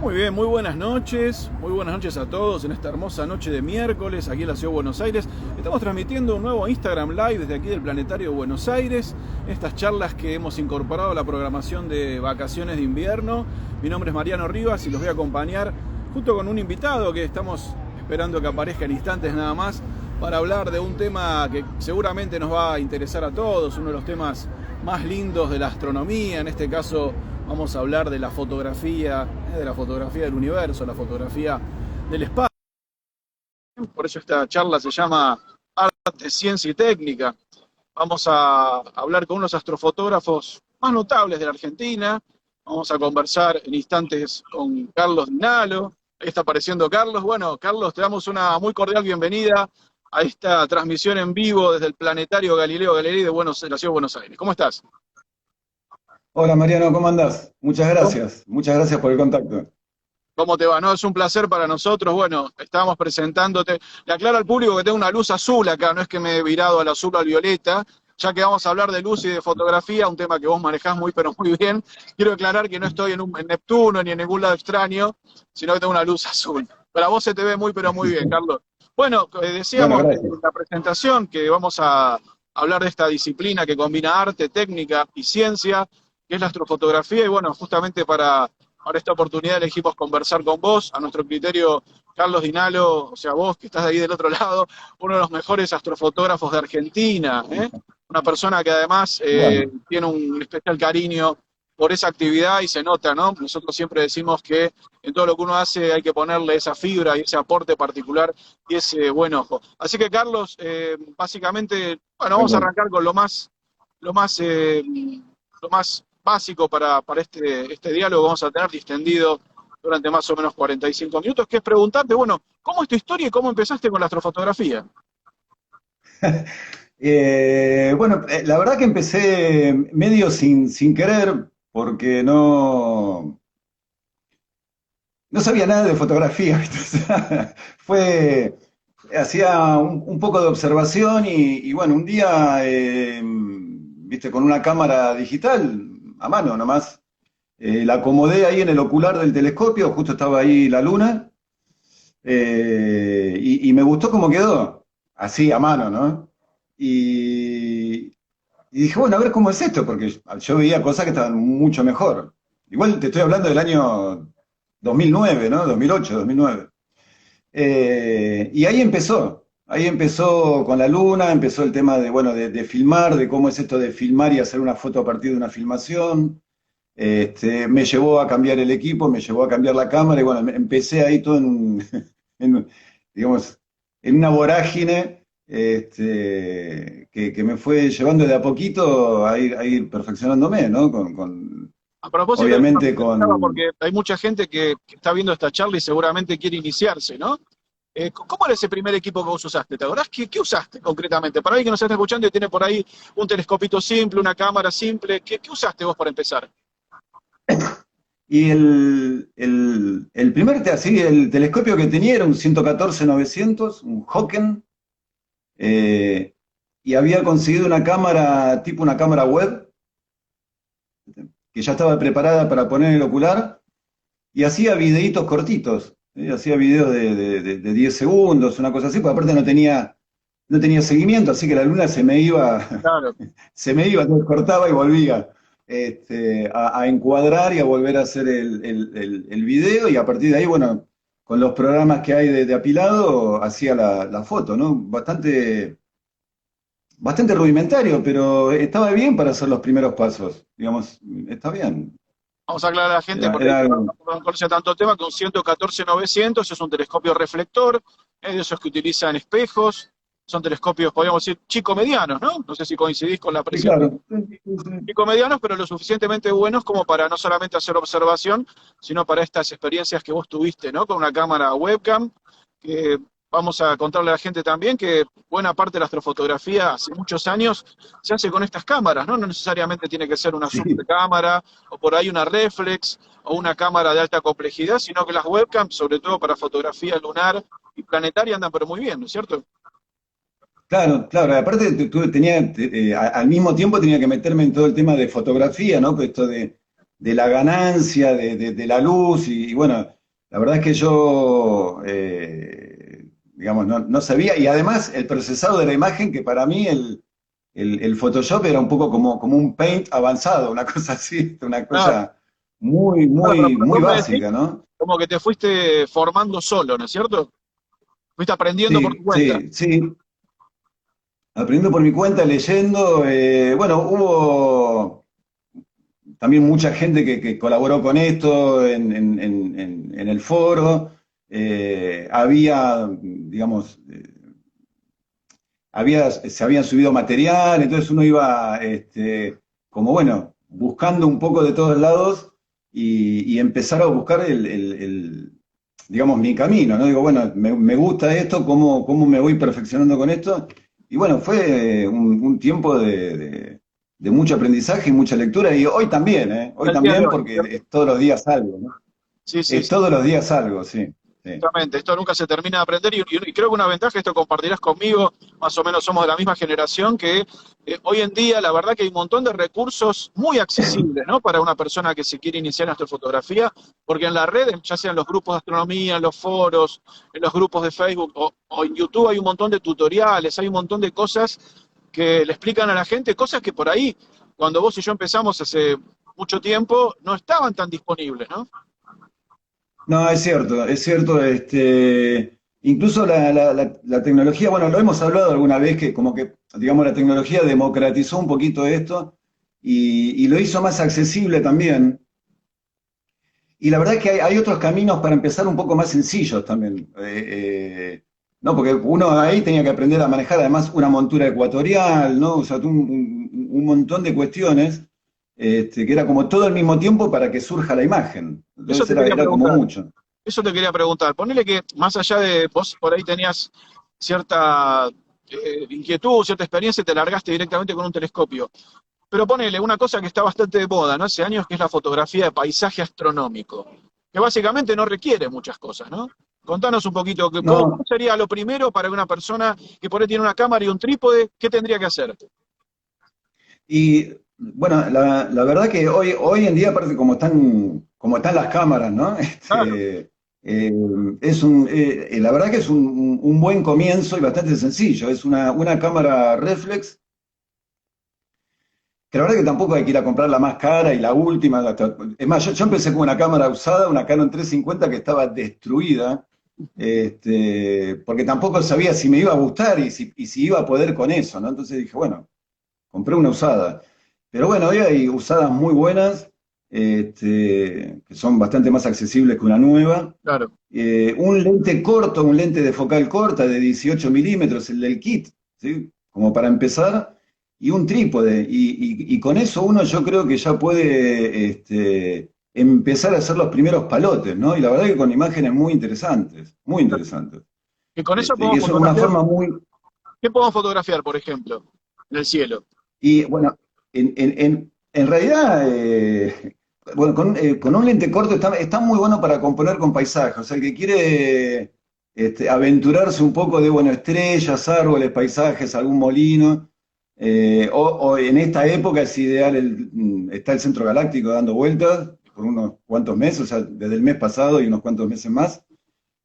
Muy bien, muy buenas noches a todos en esta hermosa noche de miércoles aquí en la Ciudad de Buenos Aires. Estamos transmitiendo un nuevo Instagram Live desde aquí del Planetario de Buenos Aires, estas charlas que hemos incorporado a la programación de vacaciones de invierno. Mi nombre es Mariano Rivas y los voy a acompañar junto con un invitado que estamos esperando que aparezca en instantes nada más para hablar de un tema que seguramente nos va a interesar a todos, uno de los temas más lindos de la astronomía. En este caso vamos a hablar de la fotografía del universo, la fotografía del espacio. Por eso esta charla se llama Arte, Ciencia y Técnica. Vamos a hablar con unos astrofotógrafos más notables de la Argentina. Vamos a conversar en instantes con Carlos Dinalo. Ahí está apareciendo Carlos. Bueno, Carlos, te damos una muy cordial bienvenida a esta transmisión en vivo desde el Planetario Galileo Galilei de la Ciudad de Buenos Aires. ¿Cómo estás? Hola Mariano, ¿cómo andás? Muchas gracias por el contacto. ¿Cómo te va? No, es un placer para nosotros. Bueno, estábamos presentándote. Le aclaro al público que tengo una luz azul acá, no es que me he virado al azul o al violeta, ya que vamos a hablar de luz y de fotografía, un tema que vos manejás pero muy bien. Quiero aclarar que no estoy en Neptuno ni en ningún lado extraño, sino que tengo una luz azul. Pero a vos se te ve pero muy bien, Carlos. Bueno, Bueno, decíamos en gracias. la presentación que vamos a hablar de esta disciplina que combina arte, técnica y ciencia, que es la astrofotografía, y bueno, justamente para esta oportunidad elegimos conversar con vos, a nuestro criterio, Carlos Dinalo, o sea, vos que estás ahí del otro lado, uno de los mejores astrofotógrafos de Argentina, ¿eh? Una persona que además Bueno, tiene un especial cariño por esa actividad y se nota, ¿no? Nosotros siempre decimos que en todo lo que uno hace hay que ponerle esa fibra y ese aporte particular y ese buen ojo. Así que, Carlos, básicamente, bueno, vamos a bueno. arrancar con lo más, eh, lo más básico para este diálogo que vamos a tener distendido durante más o menos 45 minutos, que es preguntarte, bueno, ¿cómo es tu historia y cómo empezaste con la astrofotografía? La verdad que empecé medio sin querer, porque no sabía nada de fotografía, ¿viste? O sea, hacía un poco de observación y bueno, un día, viste, con una cámara digital, a mano nomás, la acomodé ahí en el ocular del telescopio, justo estaba ahí la luna. Y me gustó cómo quedó, así a mano, ¿no? Y, y dije, bueno, a ver cómo es esto, porque yo veía cosas que estaban mucho mejor. Igual te estoy hablando del año 2009, ¿no? 2008, 2009. Y ahí empezó con la luna, empezó el tema de, bueno, de filmar, de cómo es esto de filmar y hacer una foto a partir de una filmación. Me llevó a cambiar el equipo, me llevó a cambiar la cámara y bueno, empecé ahí todo en, digamos, en una vorágine que me fue llevando de a poquito a ir perfeccionándome, ¿no? A propósito de eso, Obviamente te preguntaba con... porque hay mucha gente que está viendo esta charla y seguramente quiere iniciarse, ¿no? ¿Cómo era ese primer equipo que vos usaste? ¿Te acordás qué usaste concretamente? Para alguien que nos está escuchando y tiene por ahí un telescopito simple, una cámara simple, ¿qué usaste vos para empezar? Y así, el telescopio que tenía era un 114-900, un Hawken, eh, y había conseguido una cámara, tipo una cámara web, que ya estaba preparada para poner en el ocular, y hacía videitos cortitos, hacía videos de 10 segundos, una cosa así, porque aparte no tenía seguimiento, así que la luna se me iba, Claro. entonces cortaba y volvía a encuadrar y a volver a hacer el video, y a partir de ahí, bueno, con los programas que hay de apilado, hacía la foto, ¿no? Bastante rudimentario, pero estaba bien para hacer los primeros pasos, digamos, está bien. Vamos a aclarar a la gente Era, porque era algo. no conoce tanto el tema que un 114-900 es un telescopio reflector, es de esos que utilizan espejos, son telescopios, podríamos decir, chico-medianos, ¿no? No sé si coincidís con la Sí, apreciación. claro. Sí, sí, sí. Medianos, pero lo suficientemente buenos como para no solamente hacer observación, sino para estas experiencias que vos tuviste, ¿no? Con una cámara webcam, que vamos a contarle a la gente también que buena parte de la astrofotografía hace muchos años se hace con estas cámaras, ¿no? No necesariamente tiene que ser una super Sí. cámara o por ahí una reflex o una cámara de alta complejidad, sino que las webcams, sobre todo para fotografía lunar y planetaria, andan pero muy bien, ¿no es cierto? Claro, claro. Aparte, al mismo tiempo tenía que meterme en todo el tema de fotografía, ¿no? Pues esto de la ganancia, de la luz, y bueno, la verdad es que yo, digamos, no sabía, y además el procesado de la imagen, que para mí el Photoshop era un poco como un Paint avanzado, una cosa así, una Claro, cosa muy, claro, muy, pero muy vos me decís básica, ¿no? como que te fuiste formando solo, ¿no es cierto? Fuiste aprendiendo por tu Sí, cuenta. sí, sí. Aprendiendo por mi cuenta, leyendo. Bueno, hubo también mucha gente que colaboró con esto en el foro. Había, digamos, se habían subido material, entonces uno iba, como bueno, buscando un poco de todos lados y empezar a buscar digamos, mi camino, ¿no? Digo, bueno, me gusta esto, ¿cómo me voy perfeccionando con esto? Y bueno, fue un tiempo de mucho aprendizaje y mucha lectura, y hoy también, ¿eh? Hoy El día de también, hoy, porque ¿cierto? es todos los días algo, ¿no? Sí, sí, Es sí. todos los días algo, sí, sí. Exactamente, esto nunca se termina de aprender y creo que una ventaja, esto compartirás conmigo, más o menos somos de la misma generación, que hoy en día la verdad que hay un montón de recursos muy accesibles, ¿no? Para una persona que se quiere iniciar en astrofotografía, porque en la red, ya sean los grupos de astronomía, en los foros, en los grupos de Facebook o en YouTube hay un montón de tutoriales, hay un montón de cosas que le explican a la gente, cosas que por ahí, cuando vos y yo empezamos hace mucho tiempo, no estaban tan disponibles, ¿no? No, es cierto, incluso la tecnología, bueno, lo hemos hablado alguna vez que como que, digamos, la tecnología democratizó un poquito esto y lo hizo más accesible también. Y la verdad es que hay otros caminos para empezar un poco más sencillos también. ¿No? Porque uno ahí tenía que aprender a manejar además una montura ecuatorial, ¿no? O sea, un montón de cuestiones, que era como todo al mismo tiempo para que surja la imagen. Eso Entonces te quería era como preguntar. mucho. Eso te quería preguntar. Ponele que más allá de vos por ahí tenías cierta inquietud, cierta experiencia y te largaste directamente con un telescopio. Pero ponele una cosa que está bastante de moda, ¿no? Hace años que es la fotografía de paisaje astronómico, que básicamente no requiere muchas cosas, ¿no? Contanos un poquito, ¿cómo No, sería lo primero para una persona que por ahí tiene una cámara y un trípode? ¿Qué tendría que hacer? y bueno, la verdad que hoy en día, aparte como están las cámaras, ¿no? Claro, Eh, la verdad que es un buen comienzo y bastante sencillo. Es una cámara reflex, que la verdad que tampoco hay que ir a comprar la más cara y la última. Es más, yo empecé con una cámara usada, una Canon 350 que estaba destruida, porque tampoco sabía si me iba a gustar y si iba a poder con eso, ¿no? Entonces dije, bueno, compré una usada. Pero bueno, hoy hay usadas muy buenas, que son bastante más accesibles que una nueva. claro. Un lente corto, un lente de focal corta de 18 milímetros, el del kit, ¿sí? Como para empezar, y un trípode. Y con eso uno yo creo que ya puede, empezar a hacer los primeros palotes, ¿no? Y la verdad que con imágenes muy interesantes, muy interesantes. Y con eso Y podemos eso es una fotografiar. forma muy, ¿Qué podemos fotografiar, por ejemplo, en el cielo? Y bueno, en realidad, bueno, con un lente corto está muy bueno para componer con paisajes. O sea, el que quiere, aventurarse un poco de, bueno, estrellas, árboles, paisajes, algún molino, o en esta época es ideal, está el centro galáctico dando vueltas por unos cuantos meses, o sea, desde el mes pasado y unos cuantos meses más.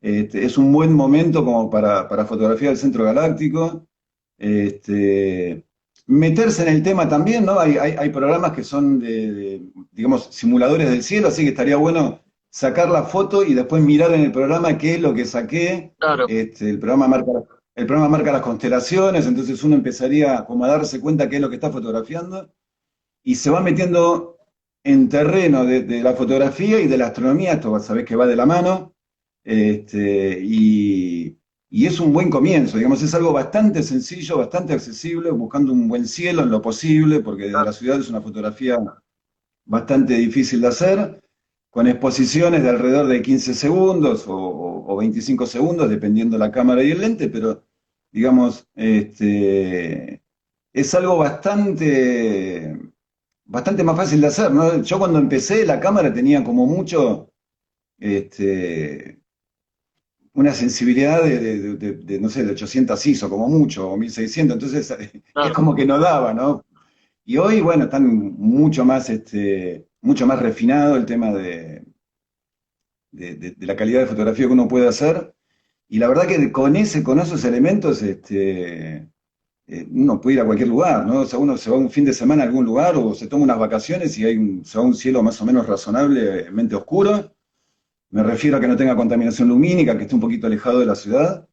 Es un buen momento como para fotografiar el centro galáctico. Este, Meterse en el tema también, ¿no? Hay programas que son digamos, simuladores del cielo, así que estaría bueno sacar la foto y después mirar en el programa qué es lo que saqué. Claro. El programa marca las constelaciones, entonces uno empezaría como a darse cuenta qué es lo que está fotografiando y se va metiendo en terreno de la fotografía y de la astronomía, esto sabés que va de la mano, y es un buen comienzo, digamos, es algo bastante sencillo, bastante accesible, buscando un buen cielo en lo posible, porque desde la ciudad es una fotografía bastante difícil de hacer, con exposiciones de alrededor de 15 segundos o 25 segundos, dependiendo la cámara y el lente, pero digamos, es algo bastante más fácil de hacer, ¿no? Yo cuando empecé la cámara tenía como mucho, este, una sensibilidad no sé, de 800 ISO como mucho, o 1600, entonces es Claro. como que no daba, ¿no? Y hoy, bueno, están mucho más refinado el tema de la calidad de fotografía que uno puede hacer. Y la verdad que con esos elementos, uno puede ir a cualquier lugar, ¿no? O sea, uno se va un fin de semana a algún lugar o se toma unas vacaciones y se va a un cielo más o menos razonablemente oscuro. Me refiero a que no tenga contaminación lumínica, que esté un poquito alejado de la ciudad.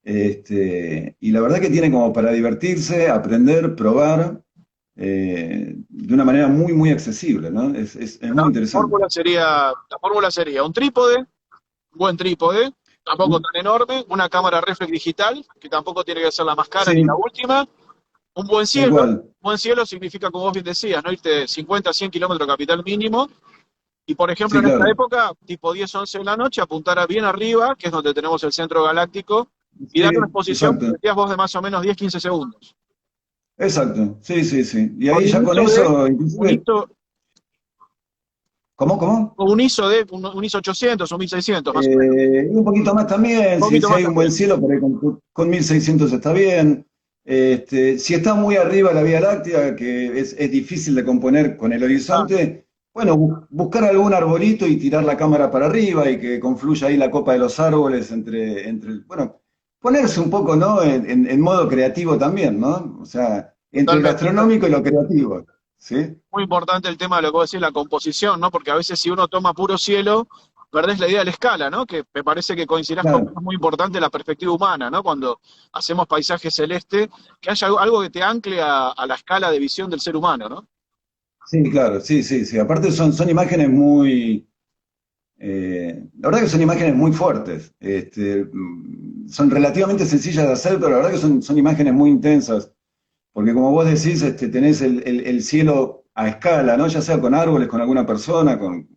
Y la verdad que tiene como para divertirse, aprender, probar, de una manera muy, muy accesible, ¿no? Es muy interesante. La fórmula sería un trípode, un buen trípode, tampoco tan enorme, una cámara reflex digital, que tampoco tiene que ser la más cara ni Sí, la última, un buen tal cielo. cual. Buen cielo significa, como vos bien decías, no irte 50, 100 kilómetros capital mínimo. Y por ejemplo, Sí, en esta claro. época, tipo 10, 11 de la noche, apuntar a bien arriba, que es donde tenemos el centro galáctico, y dar una Sí, exposición, exacto. decías vos, de más o menos 10, 15 segundos. Exacto. Sí, sí, sí. Y Con ahí ya con eso, un inclusive, ISO, ¿cómo, cómo? un ISO 800 o 1600, más o menos. Un poquito más también, Un poquito si más hay un buen también. cielo, por ahí con 1600 está bien. Si está muy arriba la Vía Láctea, que es difícil de componer con el Ah, horizonte, bueno, buscar algún arbolito y tirar la cámara para arriba y que confluya ahí la copa de los árboles bueno, ponerse un poco, ¿no? En modo creativo también, ¿no? O sea, entre lo totalmente. astronómico y lo creativo, ¿sí? Muy importante el tema de lo que vos decís, la composición, ¿no? Porque a veces si uno toma puro cielo, perdés la idea de la escala, ¿no? Que me parece que coincidirás conmigo, Claro. es muy importante la perspectiva humana, ¿no? Cuando hacemos paisaje celeste, que haya algo que te ancle a la escala de visión del ser humano, ¿no? Sí, claro, sí, sí, sí. Aparte son imágenes muy, la verdad que son imágenes muy fuertes. Son relativamente sencillas de hacer, pero la verdad que son imágenes muy intensas. Porque como vos decís, tenés el cielo a escala, ¿no? Ya sea con árboles, con alguna persona, con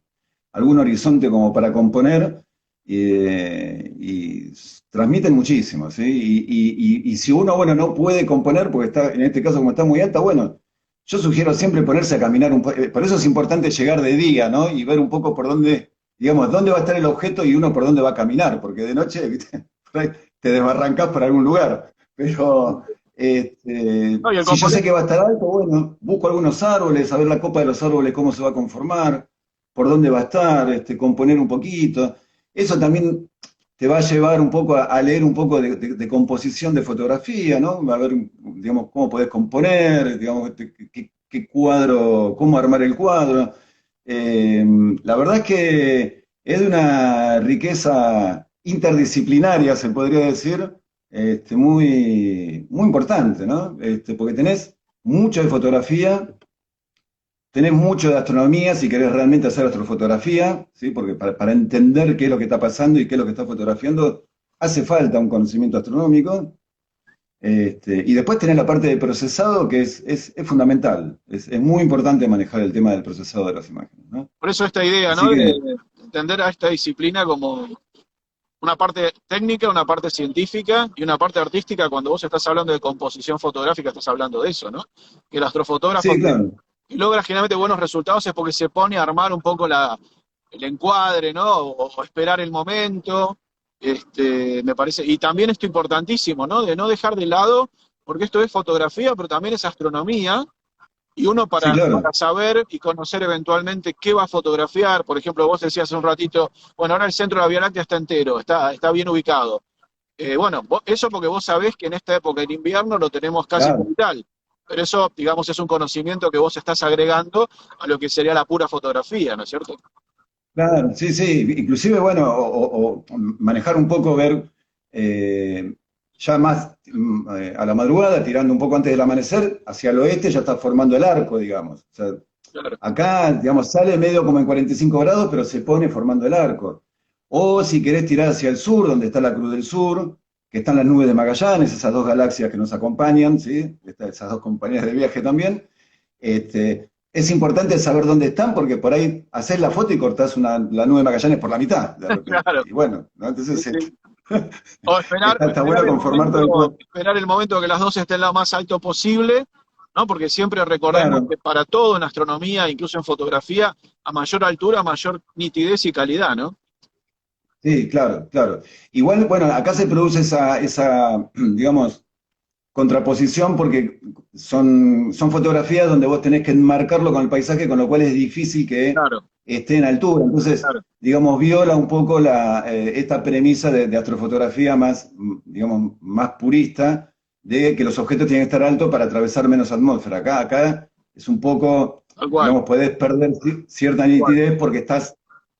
algún horizonte como para componer, y transmiten muchísimo, ¿sí? Y si uno, bueno, no puede componer, porque está, en este caso como está muy alta, bueno, yo sugiero siempre ponerse a caminar un poco, por eso es importante llegar de día, ¿no? Y ver un poco por dónde, digamos, dónde va a estar el objeto y uno por dónde va a caminar, porque de noche, ¿viste? Por ahí te desbarrancás por algún lugar. Pero No, y el si yo sé componente, que va a estar alto, bueno, busco algunos árboles, a ver la copa de los árboles, cómo se va a conformar, por dónde va a estar, componer un poquito. Eso también te va a llevar un poco a leer un poco de composición de fotografía, ¿no? A ver, digamos, cómo podés componer, digamos, qué cuadro, cómo armar el cuadro. Eh, la verdad es que es de una riqueza interdisciplinaria, se podría decir, muy, muy importante, ¿no? Porque tenés mucho de fotografía, tenés mucho de astronomía si querés realmente hacer astrofotografía, ¿sí? Porque para entender qué es lo que está pasando y qué es lo que está fotografiando, hace falta un conocimiento astronómico. Y después tenés la parte de procesado que es fundamental. Es muy importante manejar el tema del procesado de las imágenes, ¿no? por eso esta idea, Así ¿no? que, De entender a esta disciplina como una parte técnica, una parte científica y una parte artística. Cuando vos estás hablando de composición fotográfica, estás hablando de eso, ¿no? Que el astrofotógrafo sí, claro. que logra generalmente buenos resultados es porque se pone a armar un poco el encuadre, ¿no? O esperar el momento. Me parece, y también esto importantísimo, ¿no? De no dejar de lado, porque esto es fotografía, pero también es astronomía, y uno Sí, para claro. saber y conocer eventualmente qué va a fotografiar. Por ejemplo, vos decías hace un ratito, bueno, ahora el centro de la Vía Láctea está entero, está bien ubicado. Bueno, eso porque vos sabés que en esta época en invierno lo tenemos casi Claro. cenital. Pero eso, digamos, es un conocimiento que vos estás agregando a lo que sería la pura fotografía, ¿no es cierto? Claro, sí, sí, inclusive, bueno, o manejar un poco, ver ya más a la madrugada, tirando un poco antes del amanecer, hacia el oeste ya está formando el arco, digamos. O sea, Claro, acá, digamos, sale medio como en 45 grados, pero se pone formando el arco. O si querés tirar hacia el sur, donde está la Cruz del Sur, que están las nubes de Magallanes, esas dos galaxias que nos acompañan, ¿sí? Esas dos compañías de viaje también. Es importante saber dónde están porque por ahí haces la foto y cortás la nube de Magallanes por la mitad, de repente. claro. Y bueno, ¿no? Sí, Entonces sí. O está bueno conformar todo el cuadro. esperar el momento que las dos estén lo más alto posible, ¿no? Porque siempre recordemos Claro, que para todo en astronomía, incluso en fotografía, a mayor altura, mayor nitidez y calidad, ¿no? sí, claro, claro. Igual, bueno, acá se produce digamos, contraposición porque son fotografías donde vos tenés que enmarcarlo con el paisaje, con lo cual es difícil que Claro, esté en altura. Entonces, claro. digamos, viola un poco esta premisa de astrofotografía más, digamos, más purista, de que los objetos tienen que estar altos para atravesar menos atmósfera. Acá es un poco, Tal cual, digamos, podés perder cierta tal cual. nitidez porque estás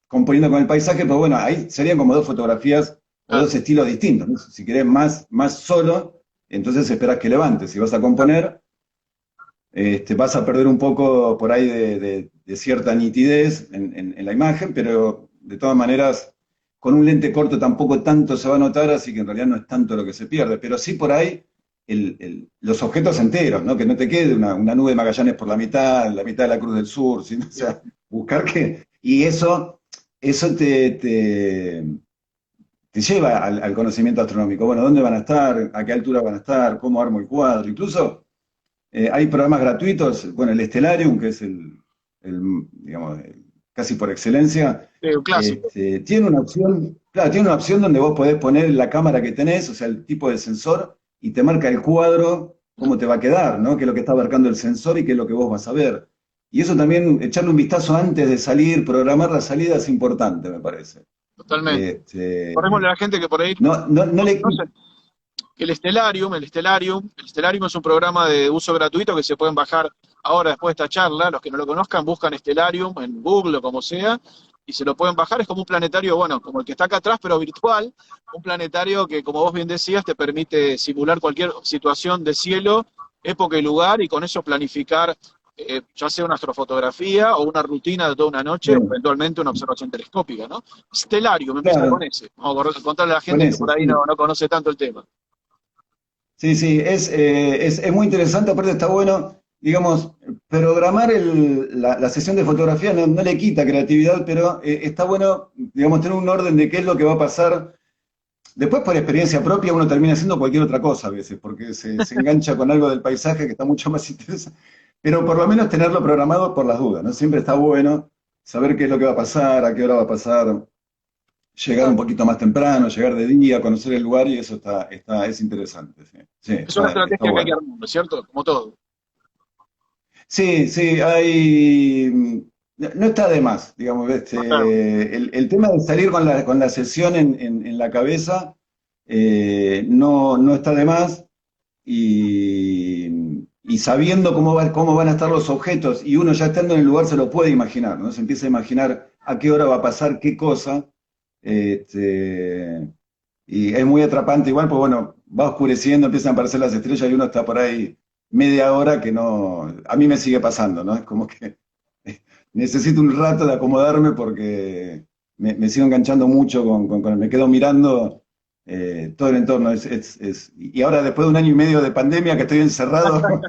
componiendo con el paisaje, pero bueno, ahí serían como dos fotografías o Claro, dos estilos distintos, ¿no? Si querés más solo, entonces esperás que levante. Si vas a claro. componer, vas a perder un poco por ahí de cierta nitidez en la imagen, pero de todas maneras, con un lente corto tampoco tanto se va a notar, así que en realidad no es tanto lo que se pierde, pero sí por ahí los objetos enteros, ¿no? Que no te quede una nube de Magallanes por la mitad de la Cruz del Sur, sino, o sea, buscar que... Y eso te lleva al conocimiento astronómico. Bueno, ¿dónde van a estar? ¿A qué altura van a estar? ¿Cómo armo el cuadro? Incluso hay programas gratuitos, bueno, el Stellarium, que es digamos, casi por excelencia, Sí, un clásico. tiene una opción, claro, tiene una opción donde vos podés poner la cámara que tenés, o sea, el tipo de sensor, y te marca el cuadro, cómo te va a quedar, ¿no? Qué es lo que está abarcando el sensor y qué es lo que vos vas a ver. Y eso también, echarle un vistazo antes de salir, programar la salida es importante, me parece. Totalmente. Este, Por ejemplo, la gente que por ahí no le... no sé, que el Stellarium es un programa de uso gratuito que se pueden bajar ahora después de esta charla. Los que no lo conozcan, buscan Stellarium en Google o como sea, y se lo pueden bajar. Es como un planetario, bueno, como el que está acá atrás, pero virtual. Un planetario que, como vos bien decías, te permite simular cualquier situación de cielo, época y lugar, y con eso planificar ya sea una astrofotografía o una rutina de toda una noche, o eventualmente una observación telescópica, ¿no? Stellarium, empieza con Claro, ese. Vamos a contarle a la con gente que ese, por ahí no, sí. no conoce tanto el tema. Sí, sí, es muy interesante, aparte está bueno, digamos, programar la sesión de fotografía no le quita creatividad, pero está bueno, digamos, tener un orden de qué es lo que va a pasar. Después, por experiencia propia, uno termina haciendo cualquier otra cosa a veces, porque se engancha con algo del paisaje que está mucho más interesante. Pero por lo menos tenerlo programado por las dudas, ¿no? Siempre está bueno saber qué es lo que va a pasar, a qué hora va a pasar, llegar un poquito más temprano, llegar de día, conocer el lugar y eso es interesante. Sí, sí, Es una está estrategia que hay que bueno. armar, ¿no es cierto? Como todo. Sí, sí, hay... No está de más, digamos, Claro. el tema de salir con la sesión en la cabeza no está de más y sabiendo cómo van a estar los objetos y uno ya estando en el lugar se lo puede imaginar, ¿no? Se empieza a imaginar a qué hora va a pasar qué cosa. Este, y es muy atrapante igual, pues bueno, va oscureciendo, empiezan a aparecer las estrellas y uno está por ahí media hora que no, a mí me sigue pasando, ¿no? Es como que necesito un rato de acomodarme porque me sigo enganchando mucho me quedo mirando todo el entorno. Y ahora después de un año y medio de pandemia que estoy encerrado,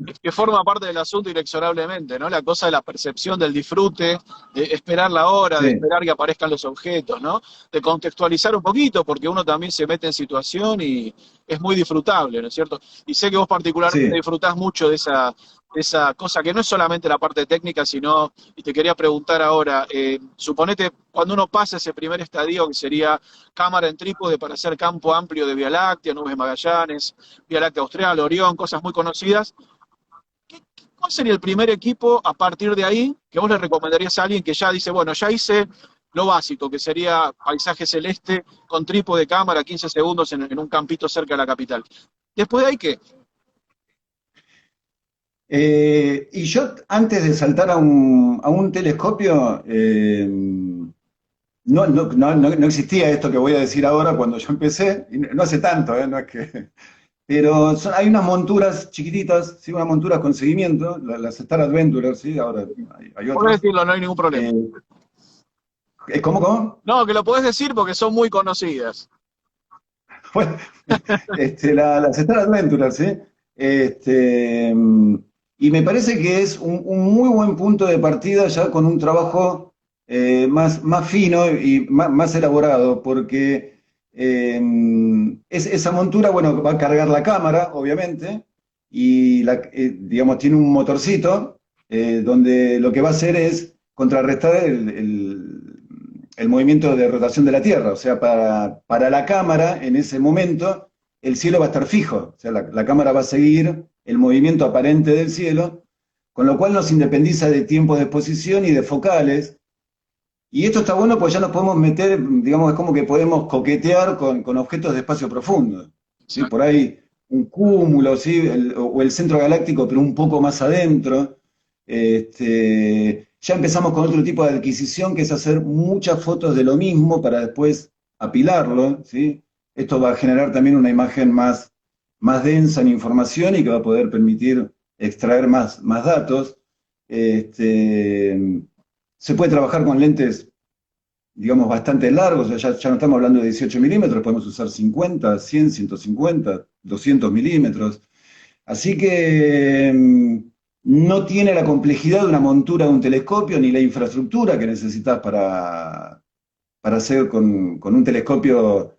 Es que forma parte del asunto inexorablemente, ¿no? La cosa de la percepción del disfrute, de esperar la hora, de sí, esperar que aparezcan los objetos, ¿no? De contextualizar un poquito, porque uno también se mete en situación y es muy disfrutable, ¿no es cierto? Y sé que vos particularmente sí. disfrutás mucho de esa cosa que no es solamente la parte técnica, sino, y te quería preguntar ahora, suponete cuando uno pasa ese primer estadio que sería cámara en trípode para hacer campo amplio de Vía Láctea, nubes de Magallanes, Vía Láctea Austral, Orión, cosas muy conocidas. ¿Cuál sería el primer equipo a partir de ahí que vos le recomendarías a alguien que ya dice, bueno, ya hice lo básico, que sería paisaje celeste con trípode de cámara, 15 segundos en un campito cerca de la capital? Después de ahí, ¿qué? Y yo antes de saltar a un telescopio, no existía esto que voy a decir ahora cuando yo empecé, y no hace tanto, no es que... Pero hay unas monturas chiquititas, ¿sí? Unas monturas con seguimiento, las Star Adventurer, ¿sí? Ahora hay Podés otras. decirlo, no hay ningún problema. Eh, ¿Cómo? No, que lo podés decir porque son muy conocidas. Bueno, las Star Adventurer, ¿sí? Este, y me parece que es un muy buen punto de partida ya con un trabajo más fino y más elaborado, porque esa montura, bueno, va a cargar la cámara, obviamente, y digamos, tiene un motorcito donde lo que va a hacer es contrarrestar el movimiento de rotación de la Tierra. O sea, para la cámara, en ese momento, el cielo va a estar fijo, o sea, la cámara va a seguir el movimiento aparente del cielo, con lo cual nos independiza de tiempos de exposición y de focales. Y esto está bueno porque ya nos podemos meter, digamos, es como que podemos coquetear con objetos de espacio profundo. ¿Sí? Por ahí un cúmulo, ¿sí? O el centro galáctico, pero un poco más adentro. Ya empezamos con otro tipo de adquisición, que es hacer muchas fotos de lo mismo para después apilarlo, ¿sí? Esto va a generar también una imagen más densa en información y que va a poder permitir extraer más datos. Se puede trabajar con lentes, digamos, bastante largos, ya no estamos hablando de 18 milímetros, podemos usar 50, 100, 150, 200 milímetros. Así que no tiene la complejidad de una montura de un telescopio ni la infraestructura que necesitas para hacer con un telescopio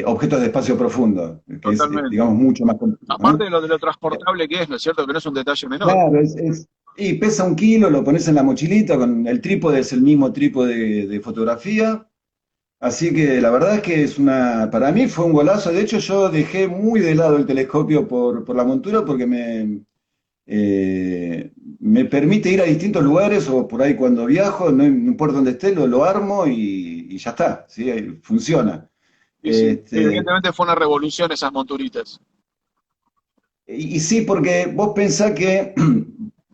objetos de espacio profundo, que es, Totalmente. digamos, mucho más complejo, Aparte ¿no? de lo transportable que es, ¿no es cierto? Que no es un detalle menor. Claro, y pesa 1 kilo, lo pones en la mochilita, con el trípode es el mismo trípode de fotografía, así que la verdad es que para mí fue un golazo. De hecho yo dejé muy de lado el telescopio por la montura porque me permite ir a distintos lugares o por ahí cuando viajo, no importa dónde esté, lo armo y ya está, ¿sí? Funciona. Y sí, Este, evidentemente fue una revolución esas monturitas. y sí, porque vos pensás que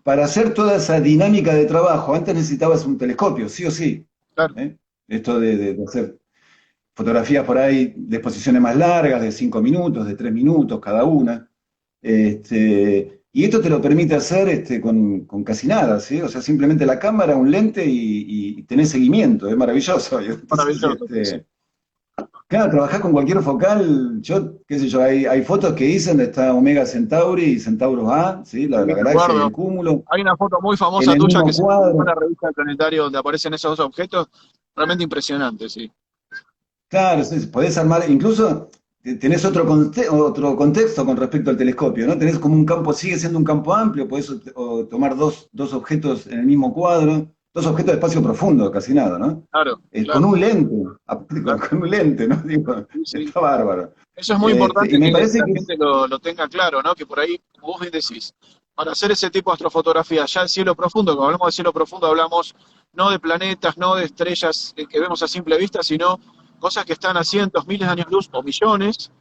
para hacer toda esa dinámica de trabajo, antes necesitabas un telescopio, sí o sí. Claro. ¿Eh? Esto de hacer fotografías por ahí de exposiciones más largas, de 5 minutos, de 3 minutos cada una. Y esto te lo permite hacer con casi nada, ¿sí? O sea, simplemente la cámara, un lente y tenés seguimiento, es maravilloso. Y entonces, Maravilloso. Sí. claro, trabajás con cualquier focal, yo, qué sé yo, hay fotos que dicen donde está Omega Centauri y Centauros A, ¿sí? Sí, La me galaxia y acuerdo. el cúmulo, Hay una foto muy en famosa el tuya mismo que se publicó en cuadro. la revista del Planetario donde aparecen esos dos objetos. Realmente impresionante, sí. Claro, sí, podés armar, incluso tenés otro contexto con respecto al telescopio, ¿no? Tenés como un campo, sigue siendo un campo amplio, podés tomar dos objetos en el mismo cuadro, dos objetos de espacio profundo, casi nada, ¿no? Claro, Con claro, un lente, aparte claro. con un lente, ¿no? Digo, Sí, sí. está bárbaro. Eso es muy Y importante me que parece la que gente lo tenga claro, ¿no? Que por ahí, como vos bien decís, para hacer ese tipo de astrofotografía, ya el cielo profundo, cuando hablamos de cielo profundo, hablamos no de planetas, no de estrellas que vemos a simple vista, sino cosas que están a cientos, miles de años luz o millones,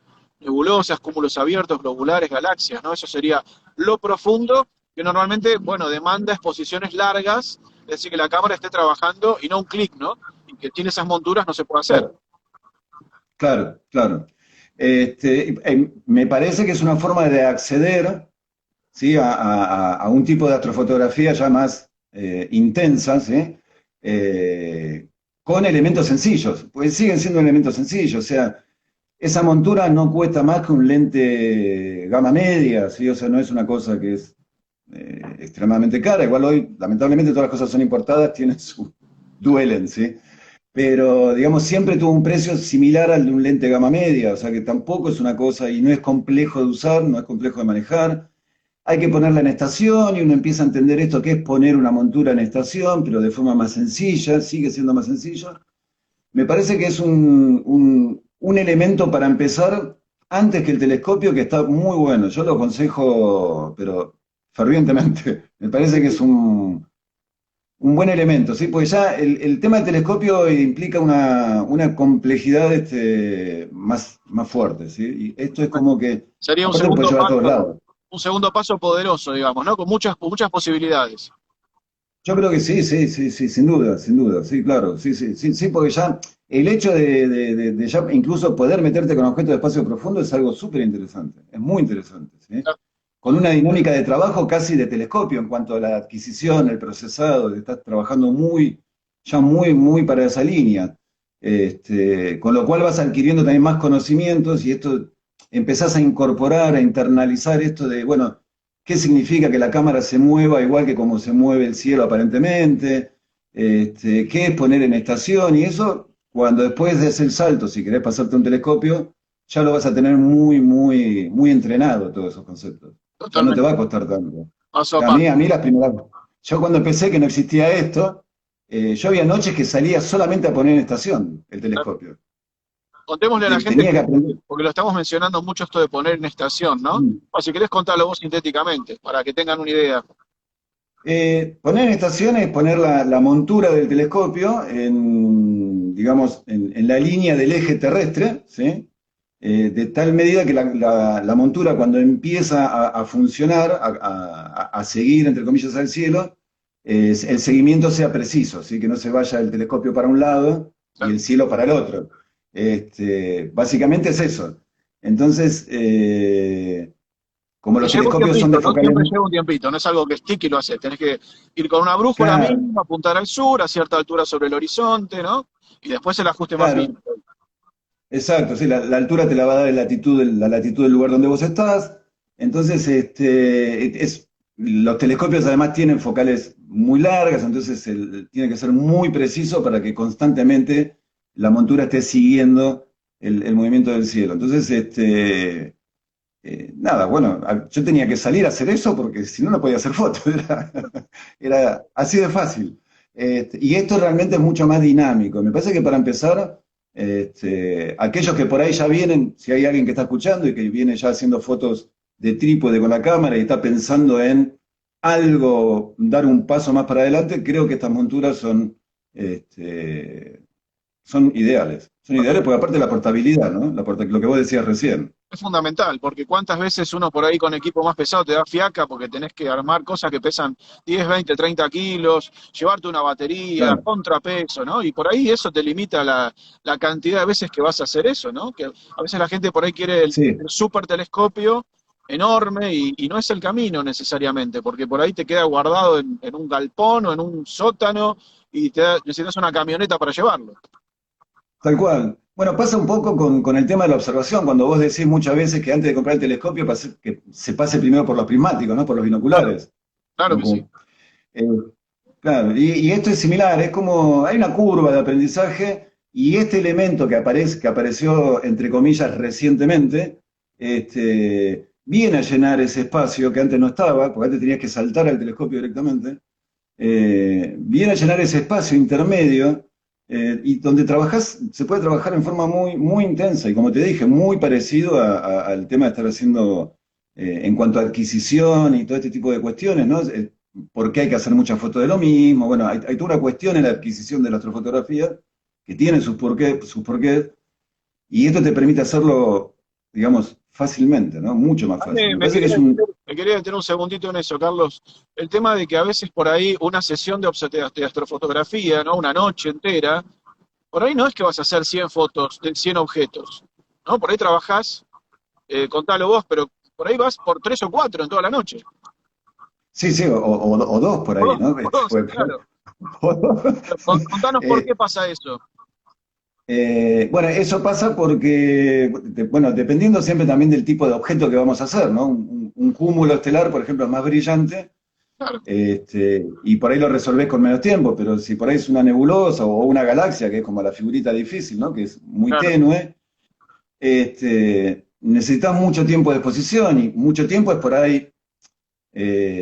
nebulosas, cúmulos abiertos, globulares, galaxias, ¿no? Eso sería lo profundo, que normalmente, bueno, demanda exposiciones largas, es decir, que la cámara esté trabajando y no un clic, ¿no? Y que tiene esas monturas no se puede hacer. claro, claro, claro. Me parece que es una forma de acceder, ¿sí? A un tipo de astrofotografía ya más intensa, ¿sí? Eh, con elementos sencillos, pues siguen siendo elementos sencillos, o sea, esa montura no cuesta más que un lente gama media, ¿sí? O sea, no es una cosa que es extremadamente cara, igual hoy, lamentablemente, todas las cosas son importadas, duelen, ¿sí? Pero, digamos, siempre tuvo un precio similar al de un lente gama media, o sea que tampoco es una cosa, y no es complejo de usar, no es complejo de manejar. Hay que ponerla en estación y uno empieza a entender esto que es poner una montura en estación, pero de forma más sencilla, sigue siendo más sencillo. Me parece que es un elemento para empezar antes que el telescopio que está muy bueno. Yo lo aconsejo, pero fervientemente. Me parece que es un buen elemento, ¿sí? Porque ya el tema del telescopio implica una complejidad más fuerte, ¿sí? Y esto es como que, Sería aparte lo puedes llevar a todos lados. un segundo paso poderoso, digamos, ¿no? Con muchas posibilidades. Yo creo que sí, sí, sí, sí, sin duda, sí, claro, sí, sí, sí, sí, porque ya el hecho de ya incluso poder meterte con objetos de espacio profundo es algo súper interesante, es muy interesante, ¿sí? Con una dinámica de trabajo casi de telescopio en cuanto a la adquisición, el procesado, estás trabajando muy para esa línea, con lo cual vas adquiriendo también más conocimientos y esto empezás a incorporar, a internalizar esto de, bueno, qué significa que la cámara se mueva igual que como se mueve el cielo aparentemente, qué es poner en estación y eso, cuando después des el salto, si querés pasarte un telescopio, ya lo vas a tener muy entrenado todos esos conceptos. Ya no te va Totalmente. a costar tanto. Paso a A paso. mí las primeras, yo cuando empecé que no existía esto, yo había noches que salía solamente a poner en estación el telescopio. Contémosle a la gente, tenía que aprender. porque lo estamos mencionando mucho esto de poner en estación, ¿no? O si querés contarlo vos sintéticamente, para que tengan una idea. Poner en estación es poner la montura del telescopio en, digamos, en la línea del eje terrestre, ¿sí? De tal medida que la montura cuando empieza a funcionar, a seguir, entre comillas, al cielo, el seguimiento sea preciso, ¿sí? Que no se vaya el telescopio para un lado y el cielo para el otro. Básicamente es eso. Entonces, como Y los lleva un telescopios son de tiempito, ¿no? focales... Siempre lleva un tiempito, no es algo que stick y lo haces. Tenés que ir con una brújula Claro, mínima, apuntar al sur, a cierta altura sobre el horizonte, ¿no? Y después el ajuste más fino. claro. Exacto, sí, la altura te la va a dar la latitud del lugar donde vos estás. Entonces, los telescopios además tienen focales muy largas, entonces tiene que ser muy preciso para que constantemente la montura esté siguiendo el movimiento del cielo. Entonces, nada, bueno, yo tenía que salir a hacer eso porque si no, no podía hacer fotos. Era así de fácil. Y esto realmente es mucho más dinámico. Me parece que para empezar, aquellos que por ahí ya vienen, si hay alguien que está escuchando y que viene ya haciendo fotos de trípode con la cámara y está pensando en algo, dar un paso más para adelante, creo que estas monturas son ideales. Son ideales porque aparte de la portabilidad, ¿no? Lo que vos decías recién. Es fundamental, porque cuántas veces uno por ahí con equipo más pesado te da fiaca porque tenés que armar cosas que pesan 10, 20, 30 kilos, llevarte una batería, Claro, contrapeso, ¿no? Y por ahí eso te limita la cantidad de veces que vas a hacer eso, ¿no? Que a veces la gente por ahí quiere el sí. super telescopio enorme y no es el camino necesariamente, porque por ahí te queda guardado en un galpón o en un sótano y necesitas una camioneta para llevarlo. Tal cual. Bueno, pasa un poco con el tema de la observación, cuando vos decís muchas veces que antes de comprar el telescopio que se pase primero por los prismáticos, ¿no? Por los Claro, binoculares. claro ¿No? que sí. Eh, claro, y esto es similar, es como, hay una curva de aprendizaje y este elemento que apareció, entre comillas, recientemente, viene a llenar ese espacio que antes no estaba, porque antes tenías que saltar al telescopio directamente, viene a llenar ese espacio intermedio y donde trabajás, se puede trabajar en forma muy, muy intensa y como te dije, muy parecido al tema de estar haciendo en cuanto a adquisición y todo este tipo de cuestiones, ¿no? ¿Por qué hay que hacer muchas fotos de lo mismo? Bueno, hay toda una cuestión en la adquisición de la astrofotografía que tiene sus porqués, y esto te permite hacerlo, digamos, fácilmente, ¿no? Mucho más Ah, fácil. Me parece que es un... Me quería detener un segundito en eso, Carlos. El tema de que a veces por ahí una sesión de astrofotografía, ¿no? Una noche entera, por ahí no es que vas a hacer 100 fotos de 100 objetos, ¿no? Por ahí trabajás, contalo vos, pero por ahí vas por 3 o 4 en toda la noche. Sí, sí, o dos por ahí, ¿no? O dos, claro. Contanos por Eh, qué pasa eso. bueno, eso pasa porque, bueno, dependiendo siempre también del tipo de objeto que vamos a hacer, ¿no? Un cúmulo estelar, por ejemplo, es más brillante, Claro, y por ahí lo resolvés con menos tiempo, pero si por ahí es una nebulosa o una galaxia, que es como la figurita difícil, ¿no? Que es muy claro. tenue, necesitas mucho tiempo de exposición y mucho tiempo es por ahí,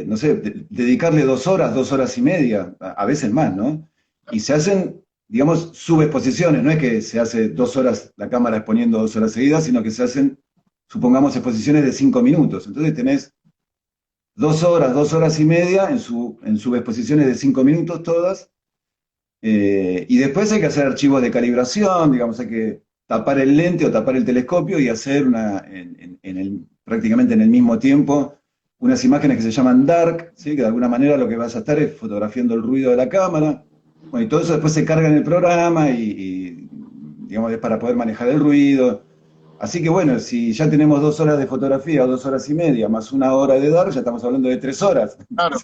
no sé, dedicarle 2 horas, 2 horas y media, a veces más, ¿no? Y se hacen, digamos, subexposiciones, no es que se hace 2 horas la cámara exponiendo 2 horas seguidas, sino que se hacen, supongamos, exposiciones de 5 minutos. Entonces tenés 2 horas, 2 horas y media en subexposiciones de 5 minutos todas, y después hay que hacer archivos de calibración, digamos, hay que tapar el lente o tapar el telescopio y hacer prácticamente en el mismo tiempo unas imágenes que se llaman dark, ¿sí? Que de alguna manera lo que vas a estar es fotografiando el ruido de la cámara. Bueno, y todo eso después se carga en el programa digamos, es para poder manejar el ruido. Así que bueno, si ya tenemos 2 horas de fotografía o 2 horas y media más 1 hora de dark, ya estamos hablando de 3 horas. Claro.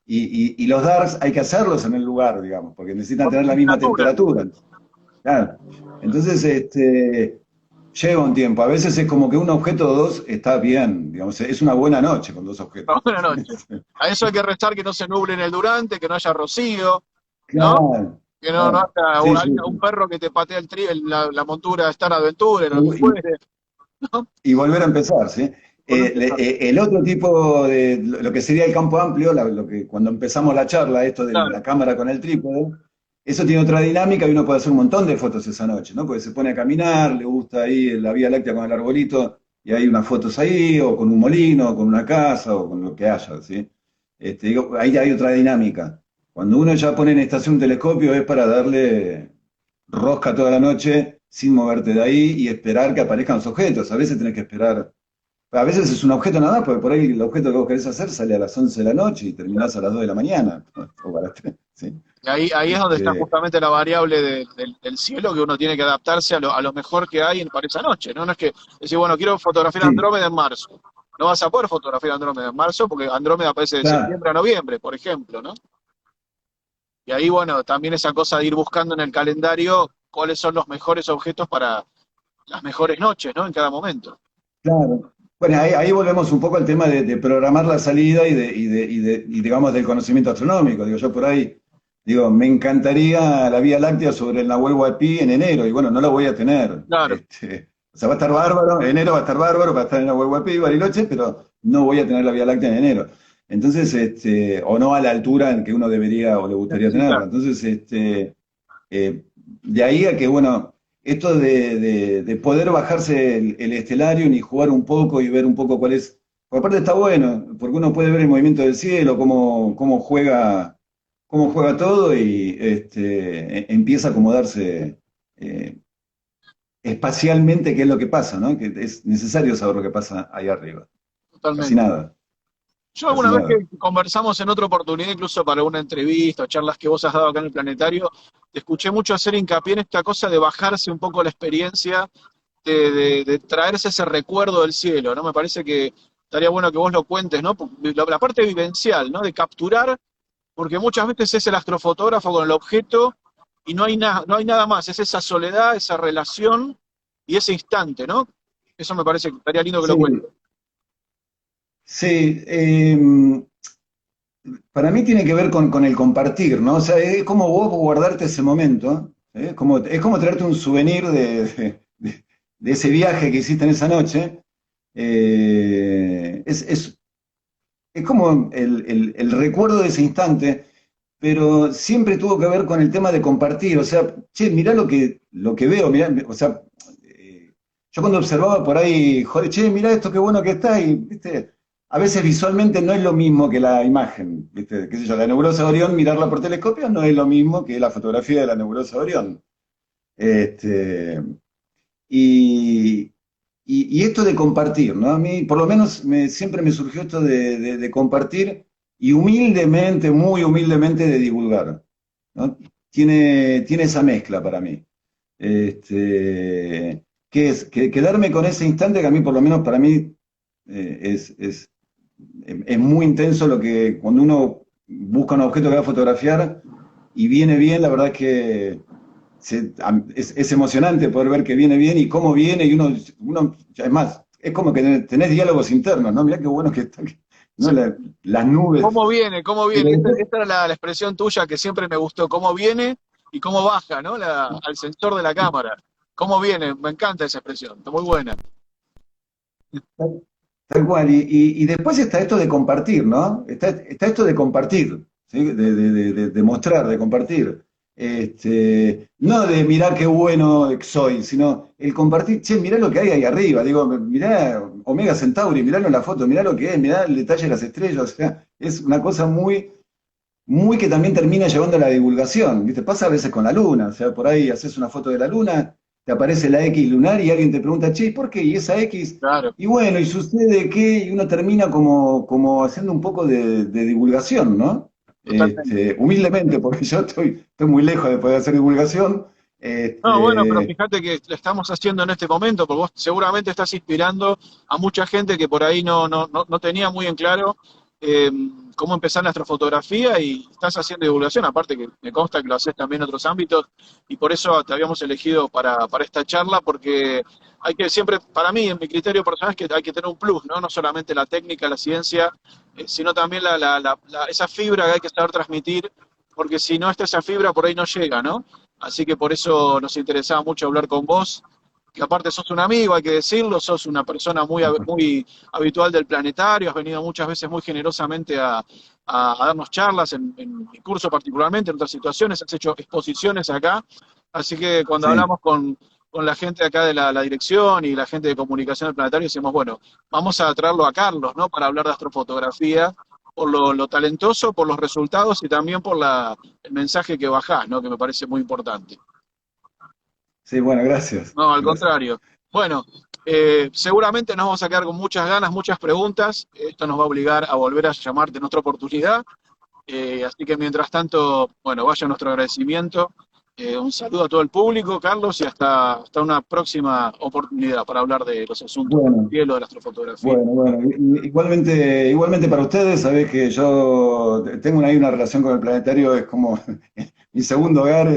Y los darks hay que hacerlos en el lugar, digamos, porque necesitan Por tener la misma temperatura. temperatura. Claro. Entonces, lleva un tiempo. A veces es como que un objeto o dos está bien, digamos, es una buena noche con dos objetos. Buenas noches. A eso hay que restar que no se nuble en el Durante, que no haya rocío, ¿no? Claro, Que no claro. haya Sí, sí. un perro que te patea la montura Star Adventure, o lo que Y, fuere, ¿no? y volver a empezar, ¿sí? Volver a empezar. El otro tipo de lo que sería el campo amplio, cuando empezamos la charla, esto de Claro, la cámara con el trípode, eso tiene otra dinámica y uno puede hacer un montón de fotos esa noche, ¿no? Porque se pone a caminar, le gusta ahí la Vía Láctea con el arbolito y hay unas fotos ahí, o con un molino, o con una casa, o con lo que haya, ¿sí? Digo, ahí hay otra dinámica. Cuando uno ya pone en estación un telescopio es para darle rosca toda la noche sin moverte de ahí y esperar que aparezcan los objetos. A veces tenés que esperar. A veces es un objeto nada más, porque por ahí el objeto que vos querés hacer sale a las 11 de la noche y terminás a las 2 de la mañana. O a las 3, ¿sí? Y ahí es donde está Este, justamente la variable del cielo, que uno tiene que adaptarse a lo mejor que hay para esa noche, ¿no? No es que decir, bueno, quiero fotografiar sí, Andrómeda en marzo. No vas a poder fotografiar Andrómeda en marzo porque Andrómeda aparece de claro. septiembre a noviembre, por ejemplo, ¿no? Y ahí, bueno, también esa cosa de ir buscando en el calendario cuáles son los mejores objetos para las mejores noches, ¿no? En cada momento. Claro. Bueno, ahí volvemos un poco al tema de programar la salida y digamos, del conocimiento astronómico. Digo, yo por ahí, digo, me encantaría la Vía Láctea sobre el Nahuel Huapi en enero, y bueno, no lo voy a tener. Claro, O sea, va a estar bárbaro, enero va a estar bárbaro, va a estar en Nahuel Huapi, Bariloche, pero no voy a tener la Vía Láctea en enero. Entonces, o no a la altura en que uno debería o le gustaría tenerla. necesita. Entonces, de ahí a que, bueno, esto de poder bajarse el Stellarium y jugar un poco y ver un poco cuál es. Por aparte está bueno, porque uno puede ver el movimiento del cielo, cómo juega todo y empieza a acomodarse eh, espacialmente qué es lo que pasa, ¿no? Que es necesario saber lo que pasa ahí arriba. Casi Totalmente. nada, Yo casi alguna vez nada. que conversamos en otra oportunidad, incluso para una entrevista o charlas que vos has dado acá en el planetario, te escuché mucho hacer hincapié en esta cosa de bajarse un poco la experiencia, de traerse ese recuerdo del cielo, ¿no? Me parece que estaría bueno que vos lo cuentes, ¿no? La parte vivencial, ¿no? De capturar, porque muchas veces es el astrofotógrafo con el objeto y no hay nada más, es esa soledad, esa relación y ese instante, ¿no? Eso me parece que estaría lindo que lo Sí, cuentes. sí. Para mí tiene que ver con el compartir, ¿no? O sea, es como vos guardarte ese momento, ¿eh? Es como traerte un souvenir de ese viaje que hiciste en esa noche. Es como el recuerdo de ese instante, pero siempre tuvo que ver con el tema de compartir. O sea, che, mirá lo que veo, mirá, o sea, yo cuando observaba por ahí, joder, che, mirá esto, qué bueno que está, y, viste, a veces visualmente no es lo mismo que la imagen, viste, qué sé yo, la nebulosa de Orión, mirarla por telescopio no es lo mismo que la fotografía de la nebulosa de Orión. Este, y, y esto de compartir, ¿no? A mí, por lo menos, siempre me surgió esto de compartir y humildemente, muy humildemente, de divulgar, ¿no? Tiene esa mezcla para mí. Que es quedarme con ese instante que a mí, por lo menos para mí, es muy intenso lo que cuando uno busca un objeto que va a fotografiar y viene bien, la verdad es que es emocionante poder ver que viene bien y cómo viene, y es más, es como que tenés diálogos internos, ¿no? Mirá qué bueno que está, ¿no? Las nubes. ¿Cómo viene? ¿Cómo Pero viene? Esta era la expresión tuya que siempre me gustó. ¿Cómo viene y cómo baja, ¿no? Al sensor de la cámara. ¿Cómo viene? Me encanta esa expresión. Está muy buena. tal cual, y después está esto de compartir, ¿no? Está esto de compartir, ¿sí? De mostrar, de compartir. No de mirar qué bueno soy, sino el compartir, che, mirá lo que hay ahí arriba, digo, mirá Omega Centauri, mirá en la foto, mirá lo que es, mirá el detalle de las estrellas, o sea, es una cosa muy, muy que también termina llevando a la divulgación, ¿viste? Pasa a veces con la luna, o sea, por ahí haces una foto de la luna, te aparece la X lunar y alguien te pregunta, che, ¿por qué? ¿Y esa X? Claro, Y bueno, ¿y sucede qué? Y uno termina como haciendo un poco de divulgación, ¿no? totalmente. Humildemente, porque yo estoy muy lejos de poder hacer divulgación. No, bueno, pero Este, fíjate que lo estamos haciendo en este momento, porque vos seguramente estás inspirando a mucha gente que por ahí no tenía muy en claro eh, cómo empezar la astrofotografía y estás haciendo divulgación, aparte que me consta que lo haces también en otros ámbitos y por eso te habíamos elegido para esta charla, porque hay que siempre, para mí, en mi criterio personal, es que hay que tener un plus, ¿no? No solamente la técnica, la ciencia, sino también esa fibra que hay que saber transmitir, porque si no está esa fibra, por ahí no llega, ¿no? Así que por eso nos interesaba mucho hablar con vos, que aparte sos un amigo, hay que decirlo, sos una persona muy habitual del planetario, has venido muchas veces muy generosamente a darnos charlas en mi curso particularmente, en otras situaciones, has hecho exposiciones acá, así que cuando Sí, hablamos con la gente acá de la dirección y la gente de comunicación del planetario, decimos, bueno, vamos a traerlo a Carlos, ¿no? Para hablar de astrofotografía, por lo talentoso, por los resultados y también por el mensaje que bajás, ¿no? Que me parece muy importante. sí, bueno, gracias. No, al Gracias. contrario. Bueno, seguramente nos vamos a quedar con muchas ganas, muchas preguntas. Esto nos va a obligar a volver a llamarte en otra oportunidad. Así que mientras tanto, bueno, vaya nuestro agradecimiento. Un saludo a todo el público, Carlos, y hasta una próxima oportunidad para hablar de los asuntos del Bueno, cielo, de la astrofotografía. bueno. Igualmente para ustedes, sabés que yo tengo ahí una relación con el planetario, es como mi segundo hogar,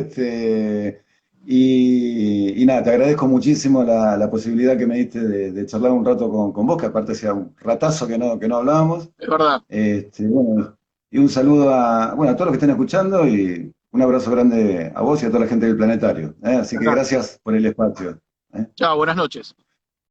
y nada, te agradezco muchísimo la posibilidad que me diste de charlar un rato con vos, que aparte hacía un ratazo que no hablábamos. Es verdad. Bueno, y un saludo bueno, a todos los que estén escuchando y un abrazo grande a vos y a toda la gente del planetario. ¿Eh? Así que Gracias. gracias por el espacio. ¿Eh? Chao, buenas noches.